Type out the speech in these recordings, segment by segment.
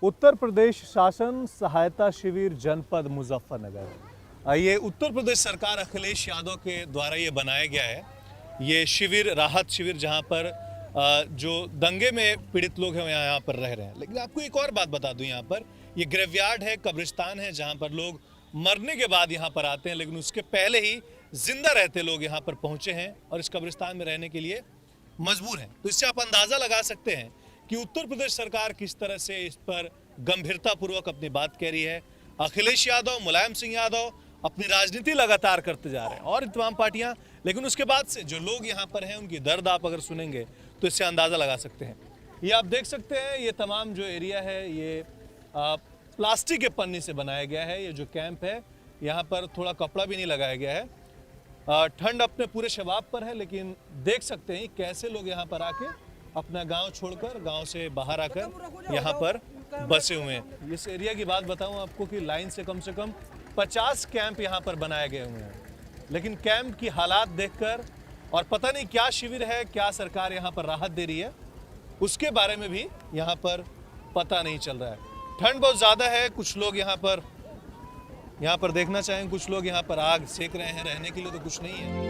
उत्तर प्रदेश शासन सहायता शिविर जनपद मुजफ्फरनगर। ये उत्तर प्रदेश सरकार अखिलेश यादव के द्वारा ये बनाया गया है। ये शिविर राहत शिविर जहाँ पर जो दंगे में पीड़ित लोग हैं यहाँ पर रह रहे हैं। लेकिन आपको एक और बात बता दूं, यहाँ पर ये ग्रेवयार्ड है, कब्रिस्तान है, जहाँ पर लोग मरने के बाद यहाँ पर आते हैं, लेकिन उसके पहले ही जिंदा रहते लोग यहाँ पर पहुंचे हैं और इस कब्रिस्तान में रहने के लिए मजबूर हैं। तो इससे आप अंदाजा लगा सकते हैं कि उत्तर प्रदेश सरकार किस तरह से इस पर गंभीरतापूर्वक अपनी बात कह रही है। अखिलेश यादव, मुलायम सिंह यादव अपनी राजनीति लगातार करते जा रहे हैं और तमाम पार्टियां, लेकिन उसके बाद से जो लोग यहाँ पर हैं उनकी दर्द आप अगर सुनेंगे तो इससे अंदाजा लगा सकते हैं। ये आप देख सकते हैं, ये तमाम जो एरिया है ये प्लास्टिक के पन्नी से बनाया गया है। ये जो कैंप है यहाँ पर थोड़ा कपड़ा भी नहीं लगाया गया है। ठंड अपने पूरे शबाब पर है, लेकिन देख सकते हैं कैसे लोग यहाँ पर आके अपना गांव छोड़कर, गांव से बाहर आकर यहाँ पर बसे हुए हैं। इस एरिया की बात बताऊं आपको कि लाइन से कम 50 कैंप यहाँ पर बनाए गए हुए हैं, लेकिन कैंप की हालात देखकर और पता नहीं क्या शिविर है, क्या सरकार यहाँ पर राहत दे रही है, उसके बारे में भी यहाँ पर पता नहीं चल रहा है। ठंड बहुत ज़्यादा है। कुछ लोग यहाँ पर देखना चाहेंगे, कुछ लोग यहाँ पर आग सेक रहे हैं, रहने के लिए तो कुछ नहीं है।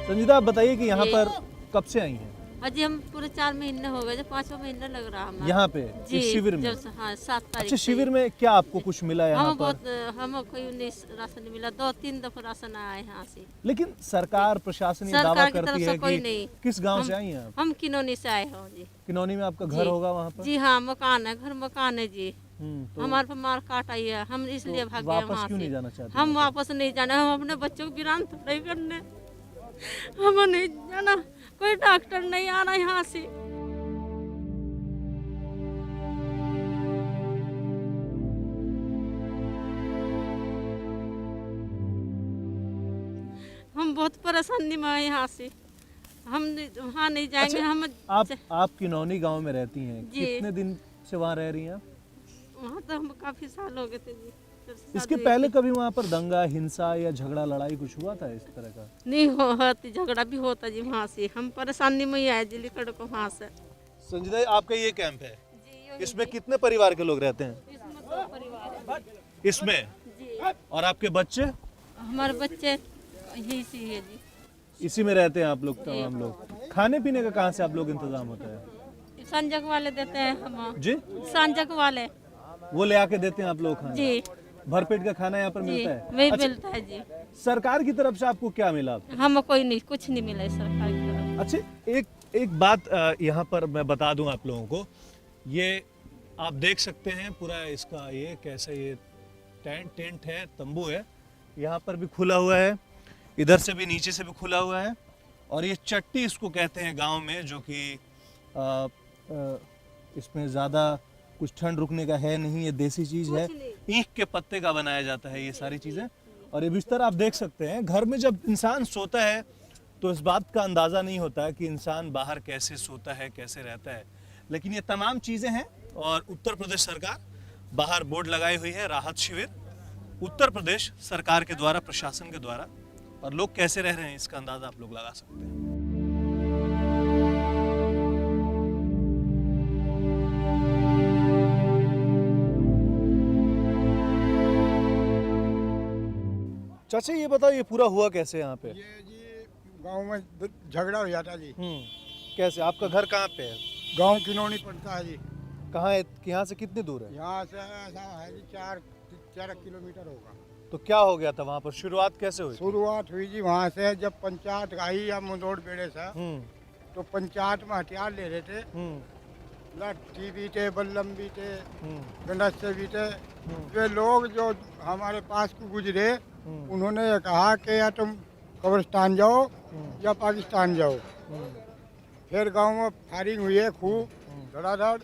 संजीदा, आप बताइए कि यहाँ पर कब से आई हैं? अजी हम पूरे 4 महीने हो गए, जो 5वां महीना लग रहा है यहाँ पे इस शिविर में। हाँ, 7 तारीख। अच्छा, शिविर में क्या आपको कुछ मिला यहाँ पर? हमें कोई राशन नहीं मिला। 2-3 दफा राशन आया है यहाँ से। लेकिन सरकार प्रशासन ये दावा करती है कि किस गांव से आई हैं आप? हम किनौनी से आए हैं जी। किनौनी में आपका घर होगा वहाँ पर? जी हाँ, मकान है, घर मकान है जी। तो हमारे पर मार काट आई है, हम इसलिए भाग गए वापस वहाँ क्यों नहीं से। जाना चाहते? हम वापस नहीं जाना, हम अपने बच्चों को वीरान थोड़ा करने, हम नहीं जाना। कोई डॉक्टर नहीं आ रहा यहाँ से। हम बहुत परेशानी में हैं यहाँ से, हम वहाँ नहीं जाएंगे। अच्छा, आप किनौनी गांव में रहती हैं, कितने दिन से वहाँ रह रही हैं? वहाँ तो हम काफी साल हो गए थे जी। इसके पहले कभी वहाँ पर दंगा, हिंसा या झगड़ा, लड़ाई कुछ हुआ था इस तरह का? नहीं होती, झगड़ा भी होता जी। वहाँ से हम परेशानी में ही आए जी, लिकड़ को वहाँ से। संजीदा, आपका ये कैंप है, इसमें कितने परिवार के लोग रहते हैं? इसमें 2 परिवार है इसमें जी। और आपके बच्चे? हमारे बच्चे यही सी है जी। इसी में रहते हैं आप लोग? तमाम लोग खाने पीने का कहाँ से आप लोग इंतजाम होता है? संजक वाले देते हैं हम जी, संजक वाले वो ले आके देते हैं आप लोग खाना? जी, भरपेट का खाना यहाँ पर जी मिलता है? वही मिलता है जी। सरकार की तरफ से आपको क्या मिला? हम कोई नहीं, कुछ नहीं मिला सरकार की तरफ। अच्छा, एक बात यहाँ पर मैं बता दूं आप लोगों को। ये आप देख सकते हैं पूरा इसका ये कैसा ये टेंट है, तंबू है, यहाँ पर भी खुला हुआ है, इधर से भी नीचे से भी खुला हुआ है। और ये चट्टी इसको कहते हैं गांव में, जो कि इसमें ज़्यादा कुछ ठंड रुकने का है नहीं, ये देसी चीज़ है, ईख के पत्ते का बनाया जाता है ये सारी चीज़ें। और ये बिस्तर आप देख सकते हैं। घर में जब इंसान सोता है तो इस बात का अंदाज़ा नहीं होता कि इंसान बाहर कैसे सोता है, कैसे रहता है, लेकिन ये तमाम चीज़ें हैं। और उत्तर प्रदेश सरकार बाहर बोर्ड लगाई हुई है, राहत शिविर उत्तर प्रदेश सरकार के द्वारा, प्रशासन के द्वारा। और लोग कैसे रह रहे हैं इसका अंदाज़ा आप लोग लगा सकते हैं। चाचा, ये बताओ, ये पूरा हुआ कैसे यहाँ पे? ये जी गांव में झगड़ा हो जाता जी। कैसे? आपका घर कहाँ पे है? गांव किनौनी पड़ता है जी। कहाँ है? यहाँ से कितनी दूर है? यहाँ से ऐसा है जी 4 किलोमीटर होगा। तो क्या हो गया था वहाँ पर? शुरुआत कैसे हुई? शुरुआत हुई जी वहाँ से, जब पंचायत आई या मुंदोड़ बेड़े से, तो पंचायत में हथियार ले रहे थे, लाठी भी थे, बल्लम भी थे, गंडसे भी थे। वे लोग जो हमारे पास को गुजरे, उन्होंने ये कहा कि या तुम कब्रिस्तान जाओ या पाकिस्तान जाओ। फिर गांव में फायरिंग हुई है खूब, धड़ाधड़,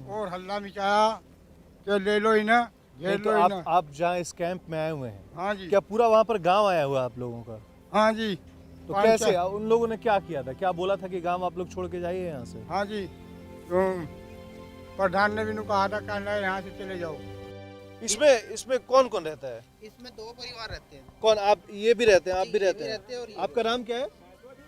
और हल्ला मचाया कि ले लो इन्हें, घेर लो इन्हें। आप जहाँ इस कैंप में आए हुए हैं, हाँ जी। क्या पूरा वहाँ पर गांव आया हुआ है आप लोगों का? हाँ जी। तो कैसे उन लोगों ने क्या किया था? क्या बोला था कि गांव आप लोग छोड़ के जाइए यहाँ से? हाँ जी, तो प्रधान ने भी कहा था कहना यहाँ से चले जाओ। इसमें कौन कौन रहता है? इसमें 2 परिवार रहते हैं। कौन? आप ये भी रहते हैं, आप भी ये रहते भी हैं? रहते हैं और ये आपका नाम क्या है?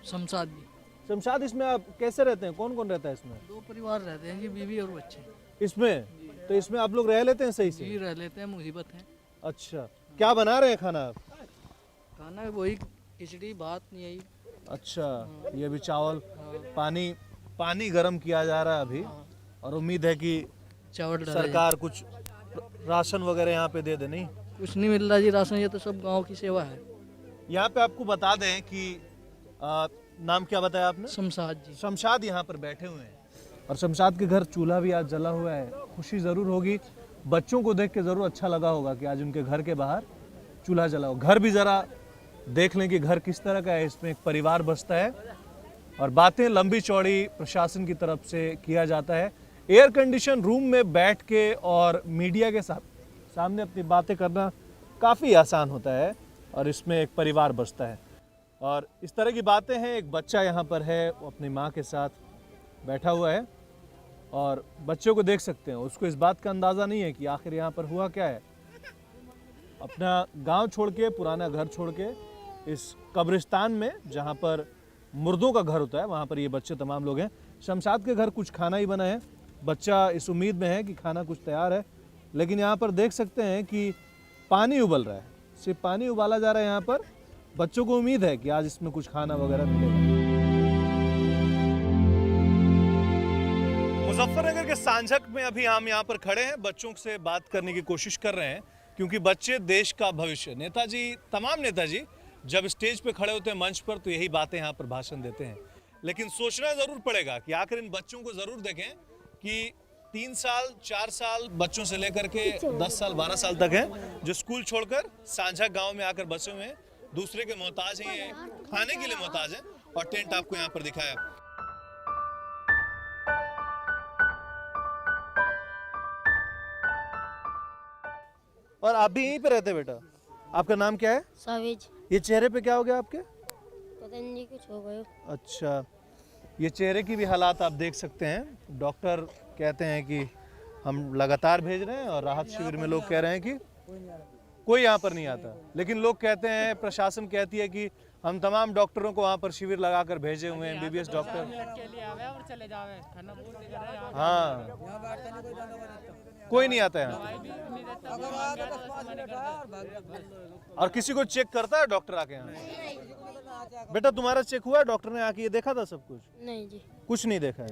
शमशाद जी। शमशाद, इसमें आप कैसे रहते हैं? कौन कौन रहता है इसमें? 2 परिवार रहते हैं जी, बीवी और बच्चे। इसमें तो इसमें आप लोग रह लेते हैं सही जी से? रह लेते हैं, मुसीबत है। अच्छा, क्या बना रहे हैं खाना आप? खाना वही खिचड़ी भात नहीं आई। अच्छा, ये भी चावल, पानी गर्म किया जा रहा है अभी, और उम्मीद है कि चावल डाले। सरकार कुछ राशन वगैरह यहाँ पे दे दे। नहीं, कुछ नहीं मिल रहा जी राशन, ये तो सब गांव की सेवा है। यहाँ पे आपको बता दें कि नाम क्या बताया आपने? शमशाद जी। शमशाद यहाँ पर बैठे हुए हैं, और शमशाद के घर चूल्हा भी आज जला हुआ है। खुशी ज़रूर होगी, बच्चों को देख के ज़रूर अच्छा लगा होगा कि आज उनके घर के बाहर चूल्हा जला हो। घर भी ज़रा देख लें कि घर किस तरह का है, इसमें एक परिवार बसता है, और बातें लंबी चौड़ी प्रशासन की तरफ से किया जाता है। एयर कंडीशन रूम में बैठ के और मीडिया के सामने अपनी बातें करना काफ़ी आसान होता है, और इसमें एक परिवार बसता है। और इस तरह की बातें हैं। एक बच्चा यहाँ पर है, वो अपनी माँ के साथ बैठा हुआ है, और बच्चों को देख सकते हैं, उसको इस बात का अंदाज़ा नहीं है कि आखिर यहाँ पर हुआ क्या है। अपना गांव छोड़ के, पुराना घर छोड़ के, इस कब्रिस्तान में जहाँ पर मुर्दों का घर होता है, वहाँ पर ये बच्चे तमाम लोग हैं। शमशाद के घर कुछ खाना ही बना है, बच्चा इस उम्मीद में है कि खाना कुछ तैयार है, लेकिन यहाँ पर देख सकते हैं कि पानी उबल रहा है, सिर्फ पानी उबाला जा रहा है यहाँ पर। बच्चों को उम्मीद है कि आज इसमें कुछ खाना वगैरह मिलेगा। मुजफ्फरनगर के सांझक में अभी हम यहाँ पर खड़े हैं, बच्चों से बात करने की कोशिश कर रहे हैं, क्योंकि बच्चे देश का भविष्य। नेताजी, तमाम नेताजी जब स्टेज पे खड़े होते हैं मंच पर, तो यही बातें यहाँ पर भाषण देते हैं, लेकिन सोचना ज़रूर पड़ेगा कि आखिर इन बच्चों को ज़रूर देखें कि 3 साल 4 साल बच्चों से लेकर के 10 साल 12 साल तक हैं, जो स्कूल छोड़कर सांझा गांव में आकर बसे हुए हैं, दूसरे के मोहताज हैं, ये खाने के लिए मोहताज हैं, और टेंट आपको यहाँ पर दिखाया। और आप भी यहीं पे रहते हैं बेटा? आपका नाम क्या है? साविज। ये चेहरे पे क्या हो गया आपके? पता नहीं कुछ हो गया। अच्छा, ये चेहरे की भी हालात आप देख सकते हैं। डॉक्टर कहते हैं कि हम लगातार भेज रहे हैं, और राहत शिविर में लोग कह रहे हैं कि कोई यहाँ पर नहीं आता, लेकिन लोग कहते हैं, प्रशासन कहती है कि हम तमाम डॉक्टरों को वहाँ पर शिविर लगाकर भेजे हुए हैं, बीबीएस डॉक्टर। हाँ, कोई नहीं आता यहाँ, और किसी को चेक करता है डॉक्टर आके यहाँ? बेटा तुम्हारा चेक हुआ है? डॉक्टर ने आके ये देखा था सब कुछ? नहीं जी, कुछ नहीं देखा है।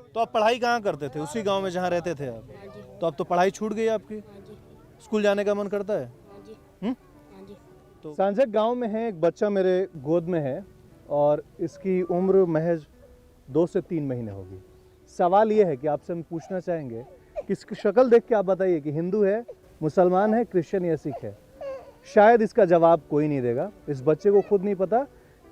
तो आप पढ़ाई कहाँ करते थे? उसी गांव में जहाँ रहते थे आप? हाँ जी, तो अब तो पढ़ाई छूट गई आपकी? हाँ जी, स्कूल जाने का मन करता है? हाँ जी, हम्म? हाँ जी। तो सांझक गांव में है, एक बच्चा मेरे गोद में है, और इसकी उम्र महज 2 से 3 महीने होगी। सवाल ये है कि आपसे हम पूछना चाहेंगे कि इसकी शक्ल देख के आप बताइए कि हिंदू है, मुसलमान है, क्रिश्चियन या सिख है। शायद इसका जवाब कोई नहीं देगा। इस बच्चे को खुद नहीं पता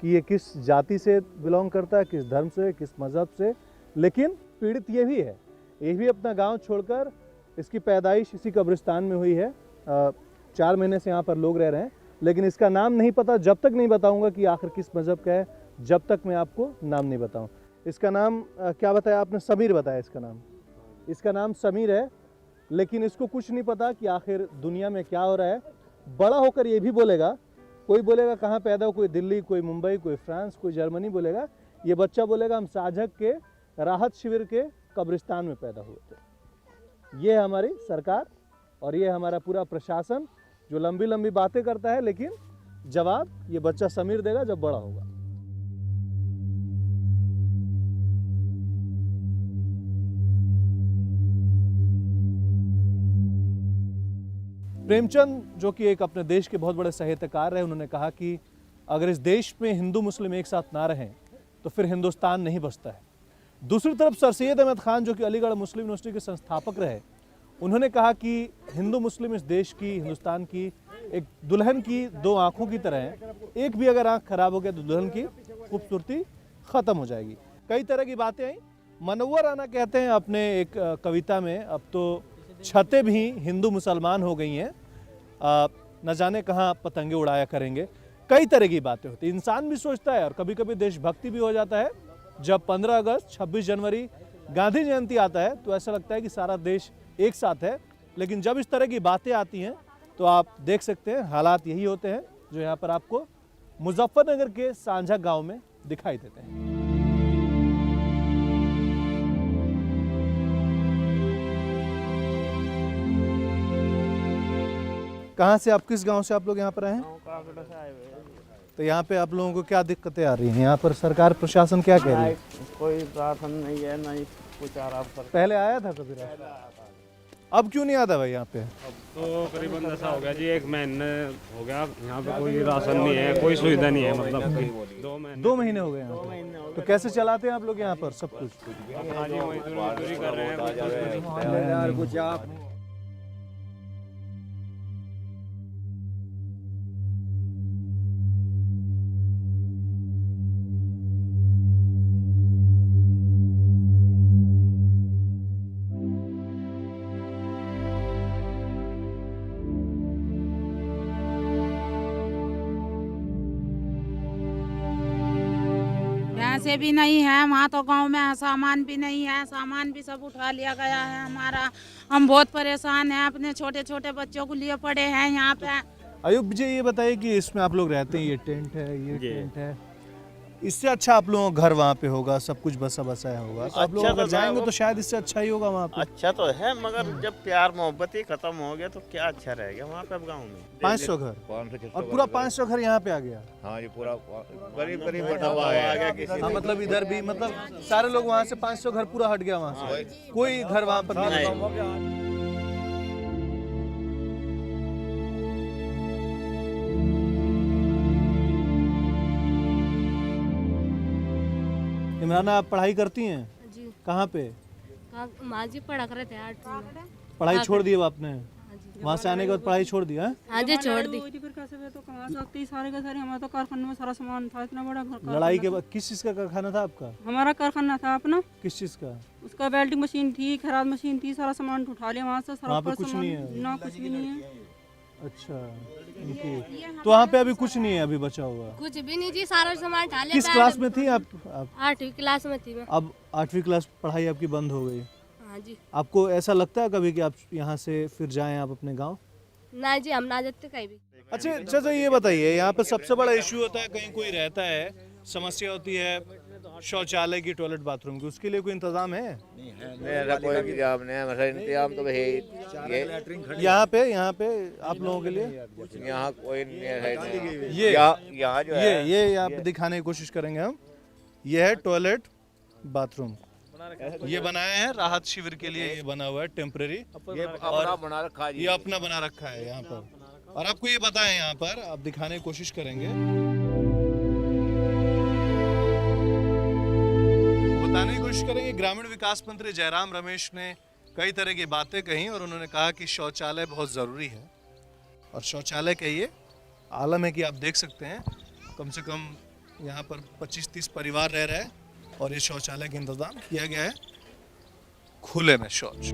कि ये किस जाति से बिलोंग करता है, किस धर्म से, किस मज़हब से, लेकिन पीड़ित ये भी है। ये भी अपना गांव छोड़कर, इसकी पैदाइश इसी कब्रिस्तान में हुई है, 4 महीने से यहाँ पर लोग रह रहे हैं, लेकिन इसका नाम नहीं पता। जब तक नहीं बताऊंगा कि आखिर किस मज़हब का है, जब तक मैं आपको नाम नहीं बताऊं। इसका नाम क्या बताया आपने? समीर बताया इसका नाम। इसका नाम समीर है, लेकिन इसको कुछ नहीं पता कि आखिर दुनिया में क्या हो रहा है। बड़ा होकर ये भी बोलेगा, कोई बोलेगा कहाँ पैदा हो, कोई दिल्ली, कोई मुंबई, कोई फ्रांस, कोई जर्मनी बोलेगा। ये बच्चा बोलेगा हम सांझक के राहत शिविर के कब्रिस्तान में पैदा हुए थे। ये हमारी सरकार और ये हमारा पूरा प्रशासन जो लंबी लंबी बातें करता है, लेकिन जवाब ये बच्चा समीर देगा जब बड़ा होगा। प्रेमचंद, जो कि एक अपने देश के बहुत बड़े साहित्यकार रहे, उन्होंने कहा कि अगर इस देश में हिंदू मुस्लिम एक साथ ना रहें तो फिर हिंदुस्तान नहीं बचता है। दूसरी तरफ सर सैयद अहमद खान, जो कि अलीगढ़ मुस्लिम यूनिवर्सिटी के संस्थापक रहे, उन्होंने कहा कि हिंदू मुस्लिम इस देश की, हिंदुस्तान की एक दुल्हन की 2 आँखों की तरह है। एक भी अगर आँख खराब हो गया तो दुल्हन की खूबसूरती ख़त्म हो जाएगी। कई तरह की बातें आई। मनव्वर राना कहते हैं अपने एक कविता में, अब तो छतें भी हिंदू मुसलमान हो गई हैं, न जाने कहाँ पतंगे उड़ाया करेंगे। कई तरह की बातें होती हैं। इंसान भी सोचता है, और कभी कभी देशभक्ति भी हो जाता है। जब 15 अगस्त, 26 जनवरी, गांधी जयंती आता है तो ऐसा लगता है कि सारा देश एक साथ है, लेकिन जब इस तरह की बातें आती हैं तो आप देख सकते हैं हालात यही होते हैं जो यहाँ पर आपको मुजफ्फरनगर के सांझा गांव में दिखाई देते हैं। कहाँ से आप, किस गांव से आप लोग यहाँ पर आए हैं? तो यहाँ पे आप लोगों को क्या दिक्कतें आ रही हैं? यहाँ पर सरकार प्रशासन क्या कह रही है? कोई राशन नहीं है, नहीं कुछ आ रहा। पहले आया था कभी राशन? अब क्यों नहीं आता भाई यहाँ पे? तो करीबन ऐसा हो गया जी, 1 महीने हो गया यहाँ पे कोई राशन नहीं है, कोई सुविधा नहीं है। मतलब 2 महीने हो गए यहाँ पे। तो कैसे चलाते हैं आप लोग यहाँ पर सब कुछ? हाँ जी, मजदूरी कर रहे हैं। कुछ आप पैसे भी नहीं है वहाँ, तो गांव में सामान भी नहीं है, सामान भी सब उठा लिया गया है हमारा। हम बहुत परेशान हैं, अपने छोटे छोटे बच्चों को लिए पड़े हैं यहाँ पे। अयुब जी ये बताइए कि इसमें आप लोग रहते हैं, ये टेंट है, ये टेंट है, इससे अच्छा आप लोगों का घर वहाँ पे होगा, सब कुछ बसा बसाया होगा, तो आप लोग अगर जाएंगे तो शायद इससे अच्छा ही होगा वहाँ पे। अच्छा तो है, मगर जब प्यार मोहब्बत ही खत्म हो गया तो क्या अच्छा रहेगा वहाँ पे गाँव में। 500 घर और पूरा 500 घर यहाँ पे आ गया। हाँ ये पूरा गरीब गरीब बटा हुआ है। हाँ मतलब इधर भी, मतलब सारे लोग वहाँ से 500 घर पूरा हट गया वहाँ से, कोई घर वहाँ पर नहीं। इमरान आप पढ़ाई करती हैं? जी। कहाँ पे? माँ जी पढ़ा कर थे 8वीं में। पढ़ाई छोड़ दी अब आपने? वहाँ से आने के बाद पढ़ाई छोड़ दी? हाँ जी छोड़ दी। फिर कैसे तो कहाँ सकती सारे के सारे, हमारा तो कारखाने में सारा सामान था, इतना बड़ा कारखाना। लड़ाई के बाद किस चीज़ का कारखाना था आपका? हमारा कारखाना था अपना। किस चीज़ का? उसका वेल्डिंग मशीन थी, खराद मशीन थी, सारा सामान उठा लिया वहाँ से। वहाँ पे कुछ नहीं है? ना कुछ भी नहीं है। अच्छा, तो वहाँ पे अभी कुछ नहीं है अभी बचा हुआ? कुछ भी नहीं जी, सारा सामान उठा लिया। किस क्लास में थी आप? 8वीं क्लास में थी मैं। अब 8वीं क्लास पढ़ाई आपकी बंद हो गई? हाँ जी। आपको ऐसा लगता है कभी कि आप यहाँ से फिर जाएं आप अपने गाँव? ना जी हम ना जाते कहीं भी। अच्छा चाचा ये बताइए, यहाँ पे सबसे बड़ा इशू होता है, कहीं कोई रहता है, समस्या होती है शौचालय की, टॉयलेट बाथरूम की, उसके लिए कोई इंतजाम है? मेरा कोई इंतजाम नहीं है, मतलब इंतजाम तो भाई यहाँ पे आप लोगों के लिए यहाँ कोई नहीं है। ये यहाँ जो है ये आप दिखाने की कोशिश करेंगे हम। ये है टॉयलेट बाथरूम, ये बनाया है राहत शिविर के लिए, ये बना हुआ है टेम्परेरी, ये अपना बना रखा है, ये अपना बना रखा है यहाँ पर। और आपको ये पता है यहाँ पर आप दिखाने की कोशिश करेंगे, बताने की कोशिश करेंगे। ग्रामीण विकास मंत्री जयराम रमेश ने कई तरह की बातें कही और उन्होंने कहा कि शौचालय बहुत ज़रूरी है। और शौचालय का ये आलम है कि आप देख सकते हैं कम से कम यहाँ पर 25-30 परिवार रह रहे हैं और ये शौचालय का इंतजाम किया गया है, खुले में शौच।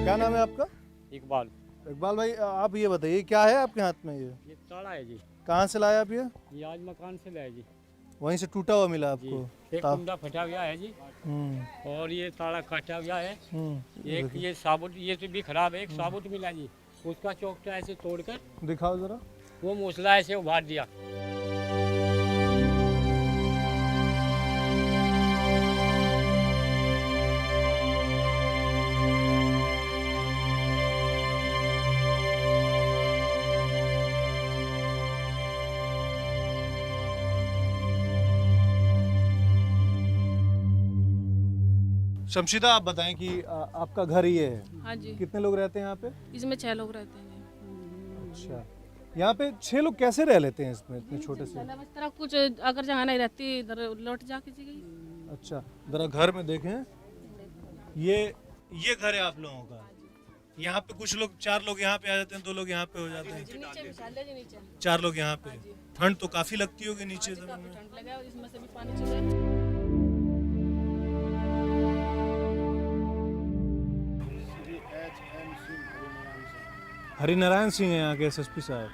क्या नाम है आपका? इकबाल। इकबाल भाई आप ये बताइए क्या है आपके हाथ में? ये ताला है जी। कहाँ से लाया आप ये? आज मकान से लाया जी। वहीं से टूटा हुआ मिला आपको? एक कुंडा फटा गया है जी, और ये ताला काटा गया है। एक ये साबुत, ये भी खराब है, एक साबुत मिला जी, उसका चौकटा ऐसे तोड़कर दिखाओ जरा, वो मूसला ऐसे उभार दिया। शमशीदा आप बताएं कि आपका घर ये है? हाँ जी। कितने लोग रहते हैं यहाँ पे? इसमें 6 लोग रहते हैं। अच्छा, यहाँ पे 6 लोग कैसे रह लेते हैं इसमें इतने छोटे से? इस तरह कुछ अगर जगह नहीं रहती इधर लौट जा किसी की। अच्छा जरा घर में देखें, ये घर है आप लोगों का। यहाँ पे कुछ लोग, 4 लोग यहाँ पे आ जाते हैं, 2 लोग यहाँ पे हो जाते हैं, 4 लोग यहाँ पे। ठंड तो काफी लगती होगी नीचे जमीन में। हरिनारायण सिंह है यहाँ के एसएसपी साहब।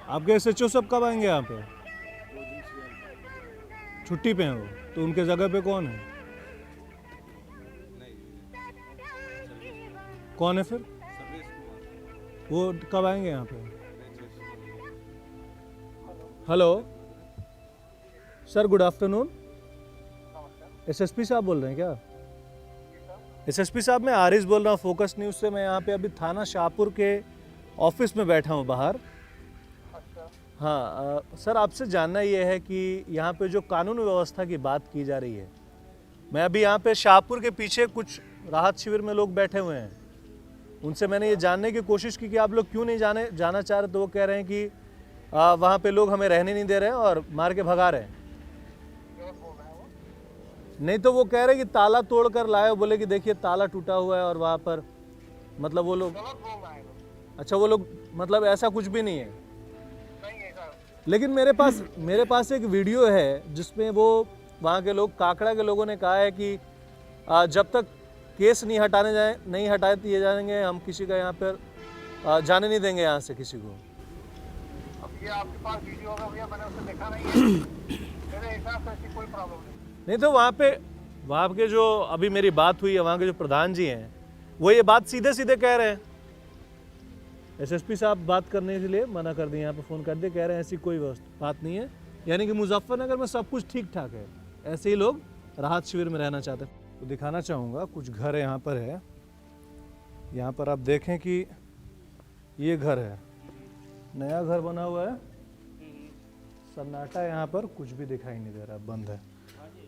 आपके एसएचओ सब कब आएंगे यहाँ पे? छुट्टी पे हैं वो, तो उनके जगह पे कौन है? कौन है फिर? वो कब आएंगे यहाँ पे? Hello sir, good afternoon. SSP साहब बोल रहे हैं क्या? एसएसपी साहब, मैं आरिस बोल रहा हूँ फोकस न्यूज़ से। मैं यहाँ पे अभी थाना शाहपुर के ऑफिस में बैठा हूँ बाहर। हाँ सर, आपसे जानना ये है कि यहाँ पे जो कानून व्यवस्था की बात की जा रही है, मैं अभी यहाँ पे शाहपुर के पीछे कुछ राहत शिविर में लोग बैठे हुए हैं, उनसे मैंने ये जानने की कोशिश की कि आप लोग क्यों नहीं जाना चाह रहे, तो वो कह रहे हैं कि वहाँ पे लोग हमें रहने नहीं दे रहे हैं और मार के भगा रहे हैं। नहीं तो वो कह रहे हैं कि ताला तोड़ कर लाए, बोले कि देखिए ताला टूटा हुआ है और वहाँ पर मतलब वो लोग, अच्छा वो लोग मतलब ऐसा कुछ भी नहीं है। लेकिन मेरे पास एक वीडियो है जिसमें वो वहाँ के लोग, काकड़ा के लोगों ने कहा है कि जब तक केस नहीं हटा दिए जाएंगे, हम किसी का यहाँ पर जाने नहीं देंगे यहाँ से किसी को। अब ये आपके पास वीडियो होगा भैया, मैंने उसे देखा नहीं है। मेरे हिसाब से ऐसी कोई प्रॉब्लम नहीं। तो वहाँ के जो अभी मेरी बात हुई है, वहाँ के जो प्रधान जी हैं वो ये बात सीधे सीधे कह रहे हैं। एसएसपी साहब बात करने के लिए मना कर दिए, यहाँ पे फ़ोन कर दिए, कह रहे हैं ऐसी कोई बात नहीं है, यानी कि मुजफ्फरनगर में सब कुछ ठीक ठाक है, ऐसे ही लोग राहत शिविर में रहना चाहते हैं। तो दिखाना चाहूँगा कुछ घर यहाँ पर है, यहाँ पर आप देखें कि ये घर है, नया घर बना हुआ है, सन्नाटा, यहाँ पर कुछ भी दिखाई नहीं दे रहा, बंद है।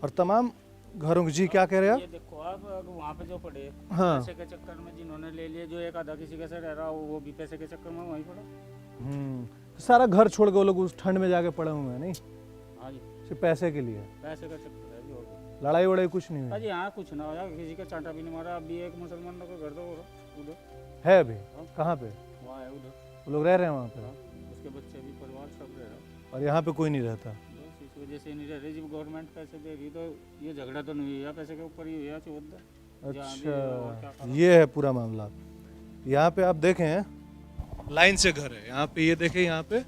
और तमाम घरों की, जी क्या कह रहे हैं आप? ये देखो आप वहाँ पे जो पड़े, हाँ, पैसे के चक्कर में जिन्होंने ले लिए, जो एक आधा किसी के साथ रह रहा हो, वो भी पैसे के चक्कर में वहीं पड़ा। सारा घर छोड़ के वो लोग उस ठंड में जाके पड़े हुए हैं, नहीं हाँ जी, सिर्फ पैसे के लिए, पैसे का चक्कर है जी, और लड़ाई वड़ाई कुछ नहीं हाँ हुई जी, यहाँ कुछ ना हो, किसी का चांटा भी नहीं मारा। अभी एक मुसलमानों का घर तो उधर है अभी, कहाँ पे? वहाँ है उधर, वो लोग रह रहे हैं वहाँ पे, उसके बच्चे भी, परिवार सब रह रहा। और यहाँ पे कोई नहीं रहता। बस इस वजह से नहीं रह रही। जब गवर्नमेंट पैसे दे रही तो ये झगड़ा तो नहीं हुआ, पैसे के ऊपर ही हुआ। अच्छा, ये है पूरा मामला। यहाँ पे आप देखें लाइन से घर है, यहाँ पे ये देखें, यहाँ पे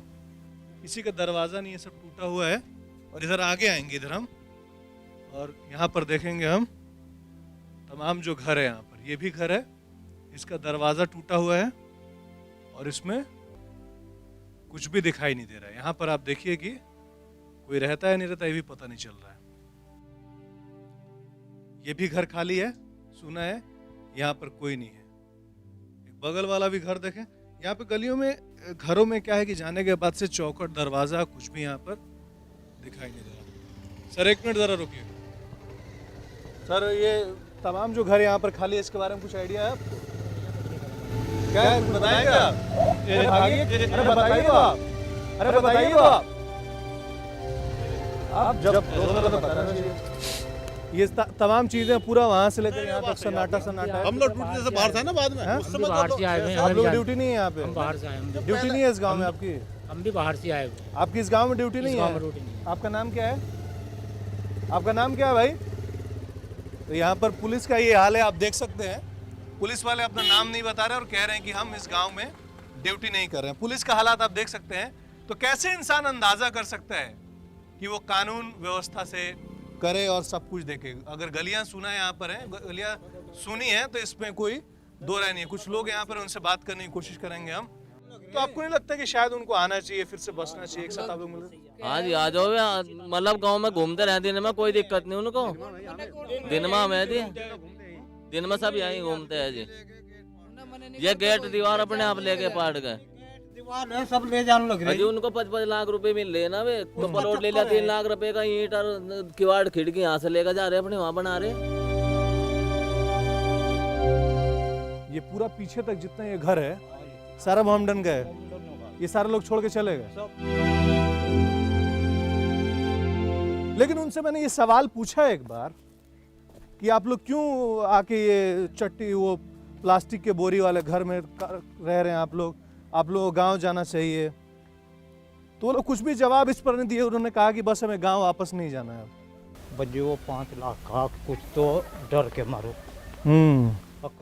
किसी का दरवाजा नहीं है, सब टूटा हुआ है। और इधर आगे आएंगे इधर हम, और यहाँ पर देखेंगे हम तमाम जो घर है, यहाँ पर ये भी घर है, इसका दरवाजा टूटा हुआ है और इसमें कुछ भी दिखाई नहीं दे रहा है। यहाँ पर आप देखिए कि कोई रहता है नहीं रहता, ये भी पता नहीं चल रहा है। ये भी घर खाली है, सुना है, यहाँ पर कोई नहीं है। एक बगल वाला भी घर देखें, यहाँ पे गलियों में, घरों में क्या है कि जाने के बाद से चौखट, दरवाजा कुछ भी यहाँ पर दिखाई नहीं दे रहा। सर एक मिनट जरा रुकिए सर, ये तमाम जो घर यहाँ पर खाली है, इसके बारे में कुछ आइडिया है आपको? क्या है, कुछ बताएंगे आप? अरे बताइए आप, अरे बताइए आप जब ये तमाम चीजें पूरा वहाँ से लेकर यहाँ तक सन्नाटा है। हम लोग ड्यूटी से बाहर थे ना, बाद में उस समय बाहर से आए हुए हैं, आप लोग ड्यूटी नहीं है यहाँ पे? हम बाहर से आए हैं, ड्यूटी नहीं है इस गांव में आपकी? हम भी बाहर से आए हुए। आपकी इस गांव में ड्यूटी नहीं है? आपका नाम क्या है? आपका नाम क्या है भाई? तो यहाँ पर पुलिस का ये हाल है, आप देख सकते हैं। पुलिस वाले अपना नाम नहीं बता रहे और कह रहे हैं कि हम इस गांव में ड्यूटी नहीं कर रहे हैं। पुलिस का हालात आप देख सकते हैं। तो कैसे इंसान अंदाजा कर सकता है कि वो कानून व्यवस्था से करे और सब कुछ देखे? अगर गलियां सुना है यहाँ पर है, गलियां सुनी है, तो इसमें कोई दो राय नहीं है। कुछ लोग यहाँ पर, उनसे बात करने की कोशिश करेंगे हम। तो आपको नहीं लगता कि शायद उनको आना चाहिए, फिर से बसना चाहिए एक साथ? आप लोग हाँ जी आ जाओ, मतलब गांव में घूमते रहे, दिन में कोई दिक्कत नहीं उनको, दिन में हमें दिन में सब यहीं घूमते हैं जी। ये गेट दीवार अपने आप लेके पाट गए, दीवार है सब ले जाने लग जी। उनको 55 लाख रुपए मिल रहे ना वे, तो प्लॉट ले लिया 3 लाख रुपए का, ईंट और किवाड़ खिड़की यहाँ से लेकर जा रहे अपने वहाँ बना रहे। ये पूरा पीछे तक जितना ये घर है सारा मोहम्मडन का है, ये सारे लोग छोड़ के चले गए। लेकिन उनसे मैंने ये सवाल पूछा एक बार कि आप लोग क्यों आके ये चट्टी, वो प्लास्टिक के बोरी वाले घर में रह रहे हैं आप लोग गांव जाना चाहिए। तो वो लोग कुछ भी जवाब इस पर नहीं दिए। उन्होंने कहा कि बस हमें गांव वापस नहीं जाना है। बजे वो 5 लाख का कुछ तो डर के मारो।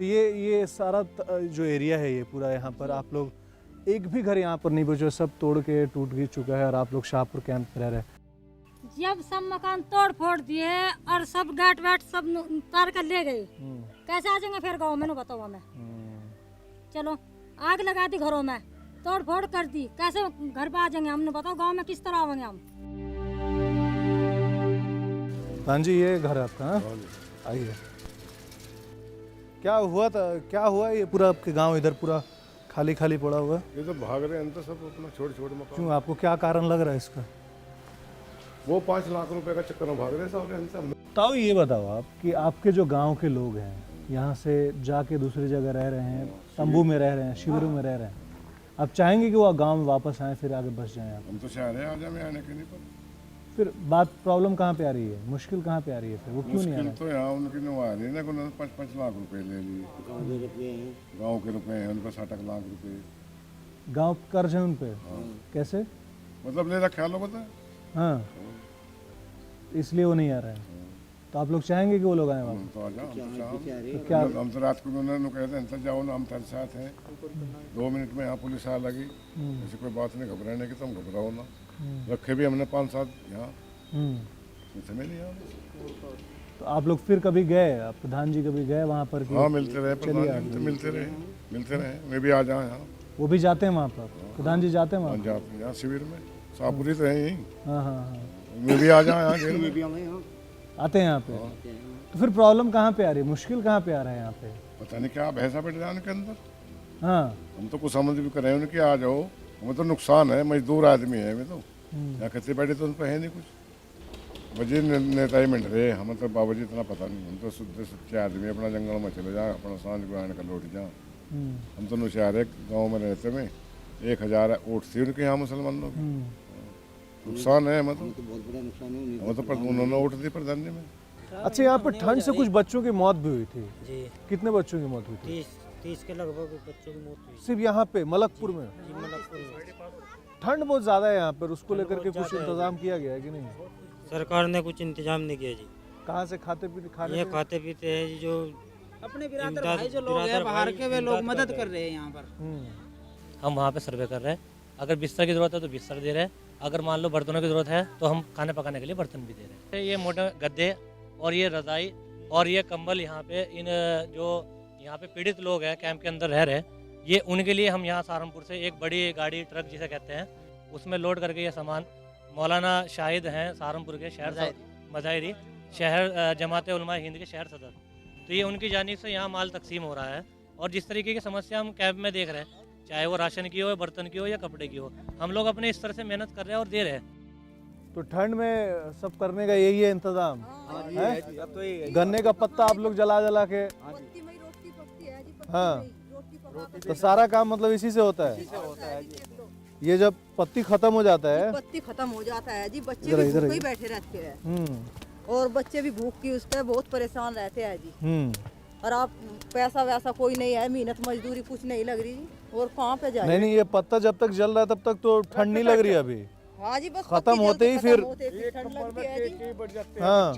ये सारा जो एरिया है, ये पूरा यहाँ पर आप लोग एक भी घर यहाँ पर नहीं बचे, सब तोड़ के टूट भी चुका है और आप लोग शाहपुर कैंप में रह रहे हैं। जब सब मकान तोड़ फोड़ दिए और सब गाट वाट सब तार कर ले गए, कैसे आ जाएंगे फिर गाँव में? बताओ हमें। चलो आग लगा दी घरों में, तोड़ फोड़ कर दी, कैसे घर पे आ जाएंगे हमने, बताओ गांव में किस तरह आवेंगे हम। हाँ जी, ये घर आपका? हाँ? आइए। क्या हुआ था, क्या हुआ ये पूरा आपके गांव इधर पूरा खाली खाली पड़ा हुआ? ये तो भाग रहे हैं अंदर सब अपना छोटे छोटे मकान। क्यों, आपको क्या कारण लग रहा है इसका? वो 5 लाख रुपए का चक्कर में भाग रहे हैं सब। ताऊ ये बताओ आप कि आपके जो गांव के लोग हैं यहाँ से जाके दूसरी जगह रह रहे हैं, तंबू में रह रहे हैं, शिविरों में रह रहे हैं, आप चाहेंगे कि वो गांव में वापस आए फिर आगे बस जाएं? आप हम तो चाह रहे हैं आजा में आने के लिए, पर फिर बात प्रॉब्लम कहाँ पे आ रही है, मुश्किल कहाँ पे आ रही है, फिर वो क्यों नहीं आ रहा? तो यहाँ उनकी नवा रही ना, उन्होंने 5-5 लाख रुपए ले लिए। गाँव के रुपए हैं, उनका 60 लाख रुपए गाँव कर्ज है उन पे? कैसे मतलब ले रखा लो बता। हाँ, इसलिए वो नहीं आ रहा है। तो आप लोग चाहेंगे कि वो लोग आए वापस? तो आजा, तो क्या हम तो रात को उन्होंने कहते हैं जाओ ना, हम तेरे साथ हैं। 2 मिनट में यहाँ पुलिस आ लगी, ऐसी कोई बात नहीं घबराने की, तुम घबराओ ना। रखे भी हमने 5-7 यहाँ, समय नहीं आया। तो आप लोग फिर कभी गए, आप प्रधान जी कभी गए वहाँ पर? हाँ, मिलते रहे प्रधान जी, मिलते रहे। मैं भी आ जाए यहाँ। वो भी जाते हैं वहाँ पर? प्रधान जी जाते हैं वहाँ? जाते हैं यहाँ शिविर में, शाहपुरी तो है यही। हाँ हाँ हाँ, मैं भी आ जाए यहाँ, जेल में भी आते हैं यहाँ पे। तो फिर प्रॉब्लम कहाँ पे आ रही है, मुश्किल कहाँ पे आ रहा है यहाँ पे? पता नहीं क्या भैंसा बैठ जाने के अंदर। हाँ, हम तो कुछ समझ भी कर रहे हैं उनके, आ जाओ, हमें तो नुकसान है, मजदूर आदमी है हमें तो। यहाँ कहते बैठे तो उन पर है नहीं कुछ। वजह नेता ही मिल रहे, हम तो बाबा जी इतना पता नहीं। हम तो शुद्ध सच्चे आदमी, अपना जंगल में चले जाए, अपना सांझ को आने का लौट जाए। हम तो नौशहरे गाँव में रहते में 1000 वोट थी उनके यहाँ मुसलमानों की। नुकसान है, मतलब तो उन्होंने वोट दी प्रधानी में। अच्छा, यहाँ पर ठंड से कुछ बच्चों की मौत भी हुई थी जी। कितने बच्चों की मौत हुई थी? 30 के लगभग बच्चों की मौत हुई सिर्फ यहाँ पे मलकपुर में? मलकपुर में। ठंड बहुत ज्यादा है यहाँ पर, उसको लेकर के कुछ इंतजाम किया गया है कि नहीं? सरकार ने कुछ इंतजाम नहीं किया जी। कहाँ से खाते पीते ये खाते पीते हैं जी, जो अपने बिरादर भाई जो लोग हैं बाहर के, वे लोग मदद कर रहे हैं यहाँ पर। हम वहाँ पे सर्वे कर रहे हैं। अगर बिस्तर की ज़रूरत है तो बिस्तर दे रहे हैं, अगर मान लो बर्तनों की ज़रूरत है तो हम खाने पकाने के लिए बर्तन भी दे रहे हैं। ये मोटे गद्दे और ये रज़ाई और ये कंबल यहाँ पे इन जो यहाँ पे पीड़ित लोग हैं कैंप के अंदर रह रहे हैं, ये उनके लिए हम यहाँ सहारनपुर से एक बड़ी गाड़ी, ट्रक जिसे कहते हैं, उसमें लोड करके ये सामान मौलाना शाहिद हैं सहारनपुर के शहर मज़ाहिरी शहर जमात उलमा हिंद के शहर सदर, तो ये उनकी जानिब से यहाँ माल तकसीम हो रहा है। और जिस तरीके की समस्या हम कैंप में देख रहे हैं, चाहे वो राशन की हो, बर्तन की हो या कपड़े की हो, हम लोग अपने इस तरह से मेहनत कर रहे हैं और दे रहे हैं। तो ठंड में सब करने का यही है इंतजाम है? गन्ने का पत्ता आप लोग जला जला के, हाँ, तो सारा काम मतलब इसी से होता है। ये जब पत्ती खत्म हो जाता है, पत्ती खत्म हो जाता है जी, बच्चे भी भूखे ही बैठे रहते हैं और बच्चे भी भूख की उससे बहुत परेशान रहते हैं जी। और आप पैसा वैसा कोई नहीं है, मेहनत मजदूरी कुछ नहीं लग रही और कहाँ पे जाए? नहीं, ये पत्ता जब तक जल रहा है तब तक तो ठंड नहीं लग रही अभी। हाँ जी, बस खत्म होते ही फिर ठंड लगती है जी। हाँ,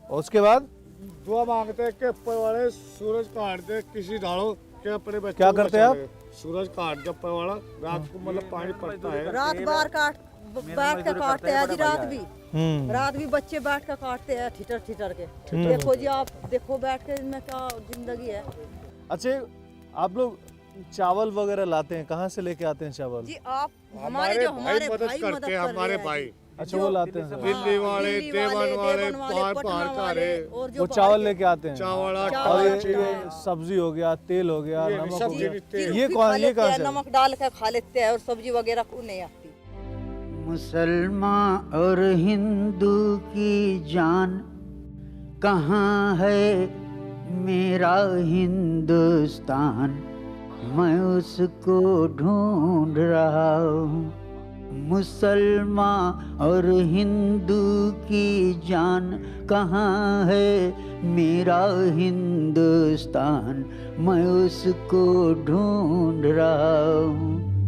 और उसके बाद दुआ मांगते हैं कि ऊपर वाले सूरज काट दे किसी ढालो के अपने बच्चों क्या करते हैं आप? सूरज काट दे ऊपर वाला, रात को मतलब पानी पड़ता है, रात बार बैठ के काटते हैं जी, रात भी बच्चे बैठ कर काटते हैं ठिठर ठिठर के। देखो जी, आप देखो बैठ के इनमें क्या जिंदगी है। अच्छा, आप लोग चावल वगैरह लाते हैं, कहाँ से लेके आते हैं चावल? जी आप हमारे भाई करते हैं, हमारे भाई। अच्छा, वो लाते हैं, दिल्ली वाले, देवन वाले, बाहर का रहे, वो चावल लेके आते हैं। चावल और ये सब्जी हो गया, तेल हो गया, नमक हो गया, ये कहाँ से? नमक डाल के खा लेते हैं और सब्जी वगैरह को नहीं आती। मुसलमान और हिंदू की जान कहाँ है मेरा हिंदुस्तान, मैं उसको ढूंढ रहा हूँ। मुसलमान और हिंदू की जान कहाँ है मेरा हिंदुस्तान, मैं उसको ढूंढ रहा हूँ।